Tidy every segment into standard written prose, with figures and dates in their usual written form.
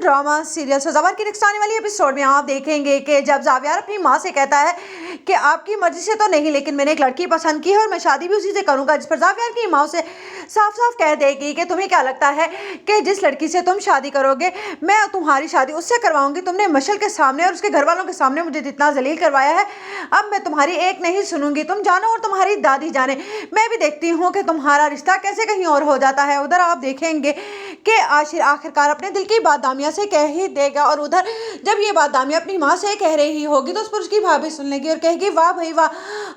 Drama serial सजावट की next आने वाली एपिसोड में आप देखेंगे कि जब जावियार अपनी माँ से कहता है कि आपकी मर्जी से तो नहीं, लेकिन मैंने एक लड़की पसंद की है और मैं शादी भी उसी से करूंगा, जिस पर जावियार की माँ से साफ साफ कह देगी कि तुम्हें क्या लगता है कि जिस लड़की से तुम शादी करोगे मैं तुम्हारी शादी उससे करवाऊंगी। तुमने मशल के सामने और उसके घर वालों के सामने मुझे जितना जलील करवाया है, अब मैं तुम्हारी एक नहीं सुनूंगी। तुम जानो और तुम्हारी दादी जाने, मैं भी देखती हूँ कि तुम्हारा रिश्ता कैसे कहीं और हो जाता है। उधर आप देखेंगे कि आखिरकार अपने दिल की बात दामिया से कह ही देगा, और उधर जब ये बात दामिया अपनी माँ से कह रही होगी तो उस पर उसकी भाभी सुन लेगी और कहेगी वाह भाई वाह,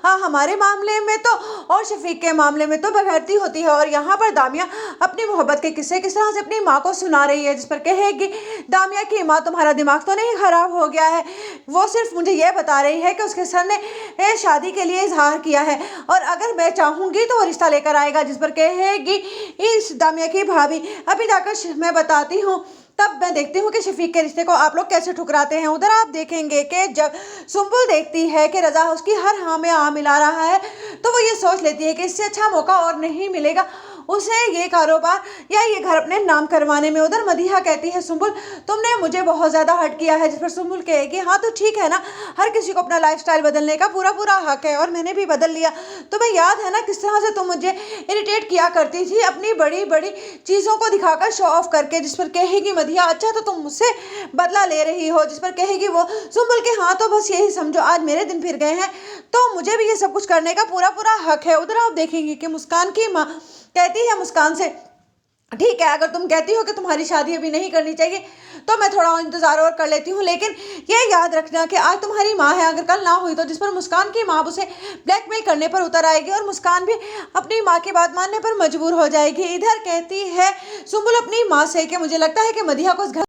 हाँ हमारे मामले में तो और शफीक के मामले में तो बगैरती होती है। और यहाँ पर दामिया अपनी मोहब्बत के किस्से किस तरह से अपनी माँ को सुना रही है, जिस पर कहेगी दामिया की माँ तुम्हारा दिमाग तो नहीं खराब हो गया है, वो सिर्फ मुझे ये बता रही है कि उसके सर ने शादी के लिए इजहार किया है और अगर मैं चाहूंगी तो वो रिश्ता लेकर आएगा। जिस पर कहेगी इस दामिया की भाभी अभी जाकर मैं बताती हूँ, तब मैं देखती हूँ कि शफीक के रिश्ते को आप लोग कैसे ठुकराते हैं। उधर आप देखेंगे कि जब सुम्बुल देखती है कि रजा उसकी हर हाँ में हाँ मिला रहा है तो वो ये सोच लेती है कि इससे अच्छा मौका और नहीं मिलेगा उसे ये कारोबार या ये घर अपने नाम करवाने में। उधर मदीहा कहती है सुम्बुल तुमने मुझे बहुत ज़्यादा हर्ट किया है, जिस पर सुम्बुल कहेगी हाँ तो ठीक है ना, हर किसी को अपना लाइफस्टाइल बदलने का पूरा पूरा हक है और मैंने भी बदल लिया। तुम्हें याद है ना किस तरह से तुम मुझे इरिटेट किया करती थी अपनी बड़ी बड़ी चीज़ों को दिखाकर शो ऑफ करके। जिस पर कहेगी मदीहा अच्छा तो तुम मुझसे बदला ले रही हो। जिस पर कहेगी वो सुम्बुल के हाँ तो बस यही समझो आज मेरे दिन फिर गए हैं तो मुझे भी ये सब कुछ करने का पूरा पूरा हक है। उधर आप देखेंगे कि मुस्कान की माँ कहती है मुस्कान से ठीक है अगर तुम कहती हो कि तुम्हारी शादी अभी नहीं करनी चाहिए तो मैं थोड़ा इंतजार और कर लेती हूँ, लेकिन ये याद रखना कि आज तुम्हारी माँ है अगर कल ना हुई तो। जिस पर मुस्कान की माँ उसे ब्लैकमेल करने पर उतर आएगी और मुस्कान भी अपनी माँ की बात मानने पर मजबूर हो जाएगी। इधर कहती है सुम्बुल अपनी माँ से कि मुझे लगता है कि मदीहा को इस घर